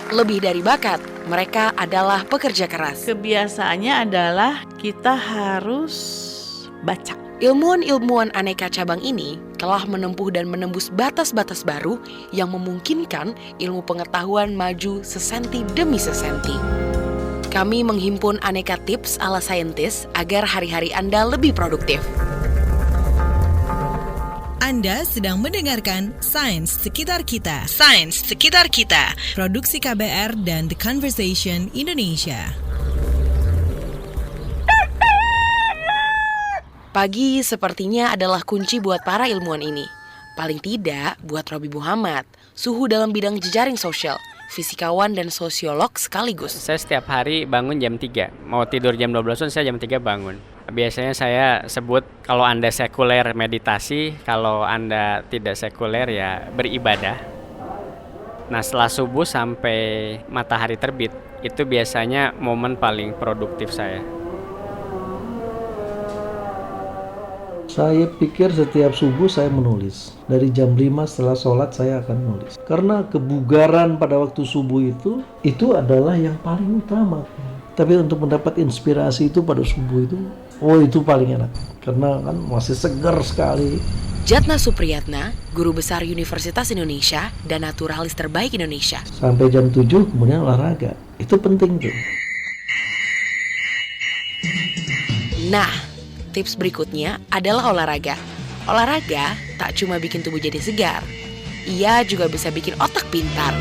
Lebih dari bakat, mereka adalah pekerja keras. Kebiasaannya adalah kita harus baca. Ilmuwan-ilmuwan aneka cabang ini telah menempuh dan menembus batas-batas baru yang memungkinkan ilmu pengetahuan maju sesenti demi sesenti. Kami menghimpun aneka tips ala saintis agar hari-hari Anda lebih produktif. Anda sedang mendengarkan Sains Sekitar Kita. Sains Sekitar Kita. Produksi KBR dan The Conversation Indonesia. Pagi sepertinya adalah kunci buat para ilmuwan ini. Paling tidak buat Robi Muhammad, suhu dalam bidang jejaring sosial, fisikawan dan sosiolog sekaligus. Saya setiap hari bangun jam 3. Mau tidur jam 12 saya jam 3 bangun. Biasanya saya sebut kalau Anda sekuler meditasi, kalau Anda tidak sekuler ya beribadah. Nah, setelah subuh sampai matahari terbit, itu biasanya momen paling produktif saya. Saya pikir setiap subuh saya menulis. Dari jam 5 setelah sholat saya akan menulis. Karena kebugaran pada waktu subuh itu adalah yang paling utama. Tapi untuk mendapat inspirasi itu pada subuh itu paling enak. Karena kan masih segar sekali. Jatna Supriyatna, guru besar Universitas Indonesia dan naturalis terbaik Indonesia. Sampai jam 7 kemudian olahraga. Itu penting tuh. Nah, tips berikutnya adalah olahraga. Olahraga tak cuma bikin tubuh jadi segar, ia juga bisa bikin otak pintar.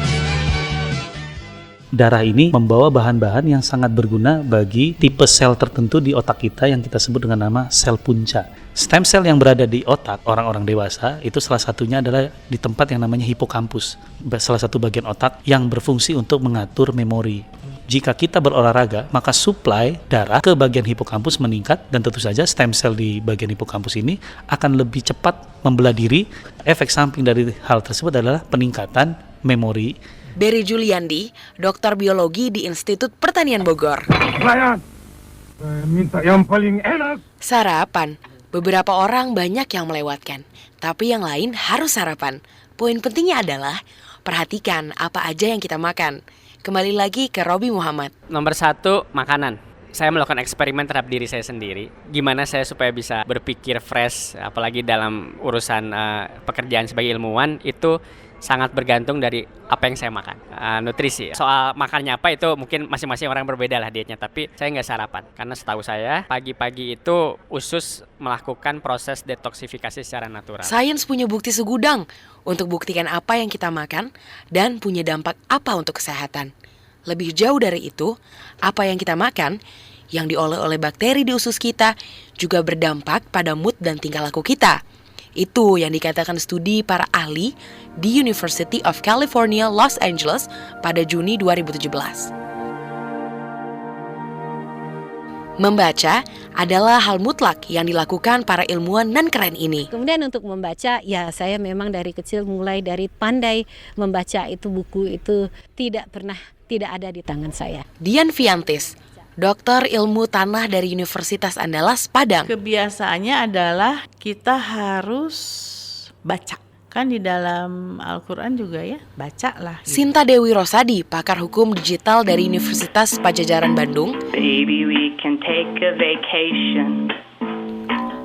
Darah ini membawa bahan-bahan yang sangat berguna bagi tipe sel tertentu di otak kita yang kita sebut dengan nama sel punca. Stem cell yang berada di otak orang-orang dewasa itu salah satunya adalah di tempat yang namanya hipokampus, salah satu bagian otak yang berfungsi untuk mengatur memori. Jika kita berolahraga, maka suplai darah ke bagian hipokampus meningkat dan tentu saja stem cell di bagian hipokampus ini akan lebih cepat membelah diri. Efek samping dari hal tersebut adalah peningkatan memori. Berry Juliandi, dokter biologi di Institut Pertanian Bogor. Minta yang paling enak. Sarapan. Beberapa orang banyak yang melewatkan, tapi yang lain harus sarapan. Poin pentingnya adalah perhatikan apa aja yang kita makan. Kembali lagi ke Robi Muhammad. Nomor 1, makanan. Saya melakukan eksperimen terhadap diri saya sendiri. Gimana saya supaya bisa berpikir fresh, apalagi dalam urusan pekerjaan sebagai ilmuwan, itu sangat bergantung dari apa yang saya makan, nutrisi. Soal makannya apa itu mungkin masing-masing orang berbeda lah dietnya, tapi saya nggak sarapan. Karena setahu saya pagi-pagi itu usus melakukan proses detoksifikasi secara natural. Sains punya bukti segudang untuk buktikan apa yang kita makan dan punya dampak apa untuk kesehatan. Lebih jauh dari itu, apa yang kita makan yang diolah oleh bakteri di usus kita juga berdampak pada mood dan tingkah laku kita. Itu yang dikatakan studi para ahli di University of California, Los Angeles pada Juni 2017. Membaca adalah hal mutlak yang dilakukan para ilmuwan nan keren ini. Kemudian untuk membaca, ya saya memang dari kecil mulai dari pandai membaca itu, buku itu tidak ada di tangan saya. Dian Fiantis, doktor ilmu tanah dari Universitas Andalas, Padang. Kebiasaannya adalah kita harus baca. Kan di dalam Al-Quran juga ya, bacalah. Sinta Dewi Rosadi, pakar hukum digital dari Universitas Padjadjaran Bandung. Baby, we can take a vacation.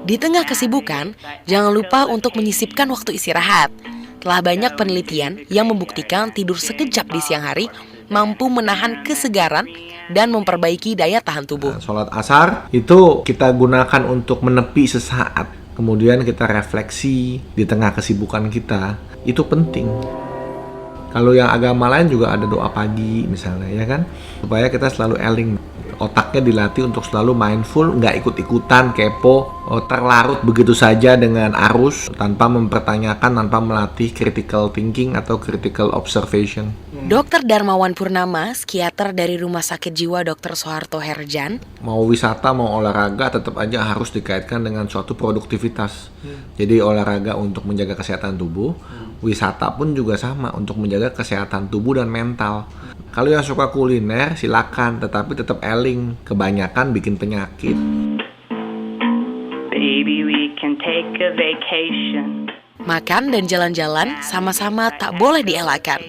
Di tengah kesibukan, jangan lupa untuk menyisipkan waktu istirahat. Telah banyak penelitian yang membuktikan tidur sekejap di siang hari mampu menahan kesegaran dan memperbaiki daya tahan tubuh. Sholat asar itu kita gunakan untuk menepi sesaat. Kemudian kita refleksi di tengah kesibukan kita. Itu penting. Kalau yang agama lain juga ada doa pagi misalnya, ya kan? Supaya kita selalu eling. Otaknya dilatih untuk selalu mindful, nggak ikut-ikutan, kepo, terlarut begitu saja dengan arus tanpa mempertanyakan, tanpa melatih critical thinking atau critical observation. Dr. Darmawan Purnama, psikiater dari Rumah Sakit Jiwa Dr. Soeharto Herjan. Mau wisata, mau olahraga, tetap aja harus dikaitkan dengan suatu produktivitas. Jadi olahraga untuk menjaga kesehatan tubuh, wisata pun juga sama untuk menjaga kesehatan tubuh dan mental. Kalau yang suka kuliner silakan, tetapi tetap eling, kebanyakan bikin penyakit. Baby, we can take a vacation. Makan dan jalan-jalan sama-sama tak boleh dielakkan.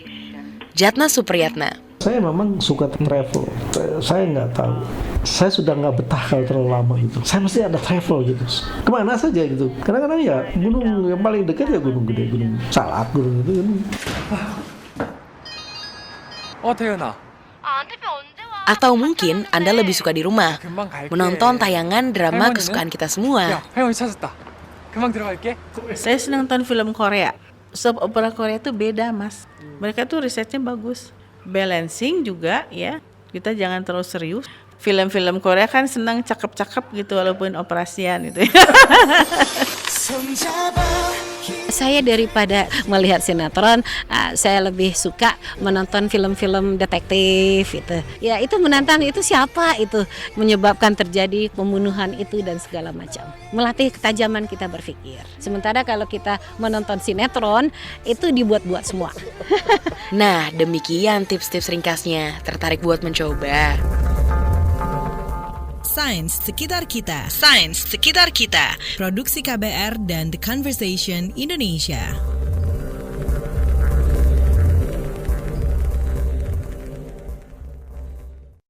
Jatna Supriyatna, Saya memang suka travel. Saya nggak tahu. Saya sudah nggak betah kalau terlalu lama itu. Saya mesti ada travel gitu. Kemana saja gitu. Kadang-kadang ya gunung yang paling dekat ya gunung gede, gunung Salak, gunung itu. 태연아. Atau mungkin Anda lebih suka di rumah, menonton tayangan drama kesukaan kita semua. 혜원이 찾았다. 금방 들어갈게. Saya senang nonton film Korea. Soap opera Korea itu beda, Mas. Mereka tuh risetnya bagus. Balancing juga ya. Kita jangan terlalu serius. Film-film Korea kan senang cakep-cakep gitu walaupun operasian gitu. Saya daripada melihat sinetron, saya lebih suka menonton film-film detektif itu. Ya itu menantang, itu siapa itu menyebabkan terjadi pembunuhan itu dan segala macam. Melatih ketajaman kita berpikir. Sementara kalau kita menonton sinetron itu dibuat-buat semua. Nah, demikian tips-tips ringkasnya. Tertarik buat mencoba? Sains Sekitar Kita. Sains Sekitar Kita. Produksi KBR dan The Conversation Indonesia.